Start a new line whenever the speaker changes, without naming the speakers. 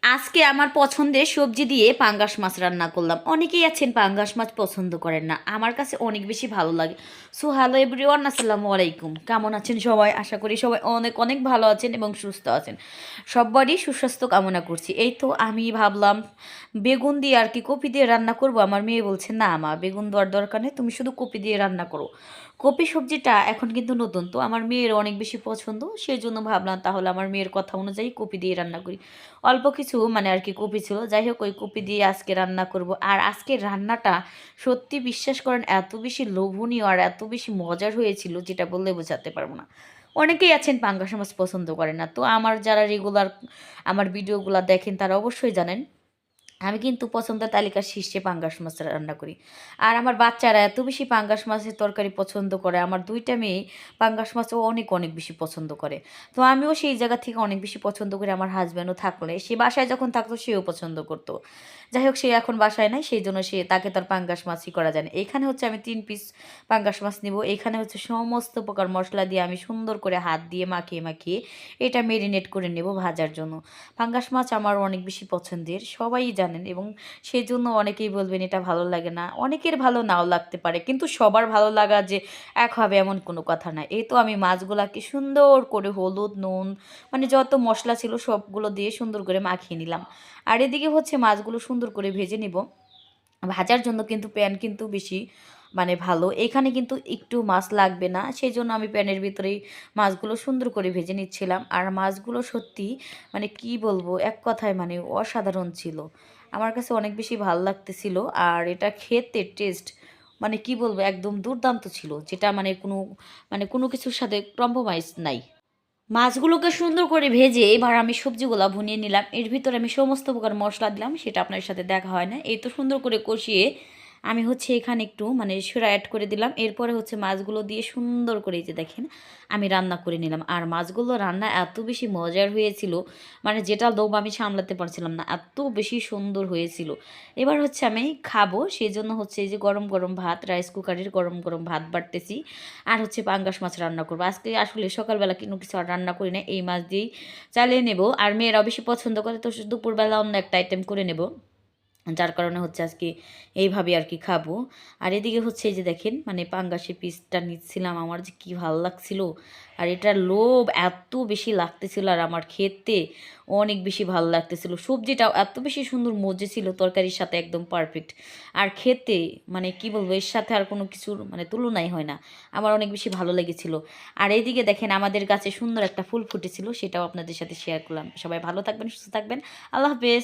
আজকে আমার পছন্দের সবজি দিয়ে পাঙ্গাস মাছ রান্না করলাম। অনেকেই আছেন পাঙ্গাস মাছ পছন্দ করেন না, আমার কাছে অনেক বেশি ভালো লাগে। সো হ্যালো এভরিওয়ান, আসসালামু আলাইকুম। কেমন আছেন সবাই? আশা করি সবাই অনেক অনেক ভালো আছেন এবং সুস্থ আছেন। সবারই সুস্বাস্থ্য কামনা করছি। এই তো আমি ভাবলাম বেগুন দিয়ে আর কি কপি দিয়ে রান্না করব। আমার মেয়ে বলছে, না মা, বেগুন দেওয়ার দরকার নেই, তুমি শুধু কপি দিয়ে রান্না করো। কপি সবজিটা এখন কিন্তু নতুন, তো আমার মেয়ের অনেক বেশি পছন্দ, সেই জন্য ভাবলাম তাহলে আমার মেয়ের কথা অনুযায়ী কপি দিয়ে রান্না করি। অল্প কিছু মানে আর কি কপি ছিল, যাই হোক ওই কপি দিয়ে আজকে রান্না করব। আর আজকের রান্নাটা সত্যি বিশ্বাস করেন এত বেশি লোভনীয় আর এত বেশি মজার হয়েছিল, যেটা বললে বোঝাতে পারবো না। অনেকেই আছেন পাঙ্গাস মাছ পছন্দ করে না, তো আমার যারা রেগুলার আমার ভিডিওগুলো দেখেন তারা অবশ্যই জানেন আমি কিন্তু পছন্দের তালিকার শীর্ষে পাঙ্গাস মাছ রান্না করি। আর আমার বাচ্চারা এত বেশি পাঙ্গাস মাছের তরকারি পছন্দ করে, আমার দুইটা মেয়ে পাঙ্গাস মাছও অনেক অনেক বেশি পছন্দ করে। তো আমিও সেই জায়গা থেকে অনেক বেশি পছন্দ করি। আমার হাজব্যান্ডও থাকলে, সে বাসায় যখন থাকতো সেও পছন্দ করতো। যাই হোক, সে এখন বাসায় নাই, সেই জন্য তাকে তার পাঙ্গাস মাছই করা যায় না। এখানে হচ্ছে আমি 3 পিস পাঙ্গাস মাছ নিব। এখানে হচ্ছে সমস্ত প্রকার মশলা দিয়ে আমি সুন্দর করে হাত দিয়ে মাখিয়ে মাখিয়ে এটা মেরিনেট করে নেব ভাজার জন্য। পাঙ্গাস মাছ আমার অনেক বেশি পছন্দের, সবাই জানেন, এবং সেই জন্য অনেকেই বলবেন এটা ভালো লাগে না। অনেকের ভালো নাও লাগতে পারে, কিন্তু সবার ভালো লাগা যে এক হবে এমন কোনো কথা না। এই তো আমি মাছগুলাকে সুন্দর করে হলুদ, নুন, মানে যত মশলা ছিল সবগুলো দিয়ে সুন্দর করে মাখিয়ে নিলাম। আর এদিকে হচ্ছে মাছগুলো সুন্দর করে ভেজে নিব। ভাজার জন্য কিন্তু প্যান কিন্তু বেশি মানে ভালো, এখানে কিন্তু একটু মাছ লাগবে না, সেই জন্য আমি প্যানের ভিতরেই মাছগুলো সুন্দর করে ভেজে নিচ্ছিলাম। আর মাছগুলো সত্যি মানে কি বলবো, এক কথায় মানে অসাধারণ ছিল, আমার কাছে অনেক বেশি ভালো লাগতেছিল। আর এটা খেতে টেস্ট মানে কি বলবো, একদম দুর্দান্ত ছিল, যেটা মানে কোনো কিছুর সাথে কম্প্রোমাইজ নাই। মাছগুলোকে সুন্দর করে ভেজে এবার আমি সবজিগুলো ভুনিয়ে নিলাম। এর ভিতরে আমি সমস্ত প্রকার মশলা দিলাম, সেটা আপনার সাথে দেখা হয় না। এই তো সুন্দর করে কষিয়ে আমি হচ্ছে এখানে একটু মানে সেরা অ্যাড করে দিলাম। এরপরে হচ্ছে মাছগুলো দিয়ে সুন্দর করে, এই যে দেখেন, আমি রান্না করে নিলাম। আর মাছগুলো রান্না এত বেশি মজার হয়েছিল, মানে যেটা লোভ আমি সামলাতে পারছিলাম না, এত বেশি সুন্দর হয়েছিল। এবার হচ্ছে আমি খাবো, সেই জন্য হচ্ছে এই যে গরম গরম ভাত, রাইস কুকারের গরম গরম ভাত বাড়তেছি। আর হচ্ছে পাঙ্গাস মাছ রান্না করবো আজকে। আসলে সকালবেলা কোনো কিছু আর রান্না করি না, এই মাছ দিয়েই চালিয়ে নেব। আর মেয়েরাও বেশি পছন্দ করে, তো দুপুরবেলা অন্য একটা আইটেম করে নেব, যার কারণে হচ্ছে আজকে এইভাবে আর কি খাবো। আর এদিকে হচ্ছে এই যে দেখেন, মানে পাঙ্গাসের পিসটা নিচ্ছিলাম, আমার যে কি ভালো লাগছিল। আর এটার লোভ এত বেশি লাগতেছিল, আর আমার খেতে অনেক বেশি ভালো লাগতেছিল। সবজিটাও এত বেশি সুন্দর মজে ছিল, তরকারির সাথে একদম পারফেক্ট। আর খেতে মানে কি বলবো, এর সাথে আর কোনো কিছুর মানে তুলনাই হয় না, আমার অনেক বেশি ভালো লেগেছিল। আর এইদিকে দেখেন আমাদের গাছে সুন্দর একটা ফুল ফুটেছিল, সেটাও আপনাদের সাথে শেয়ার করলাম। সবাই ভালো থাকবেন, সুস্থ থাকবেন, আল্লাহ হাফেজ।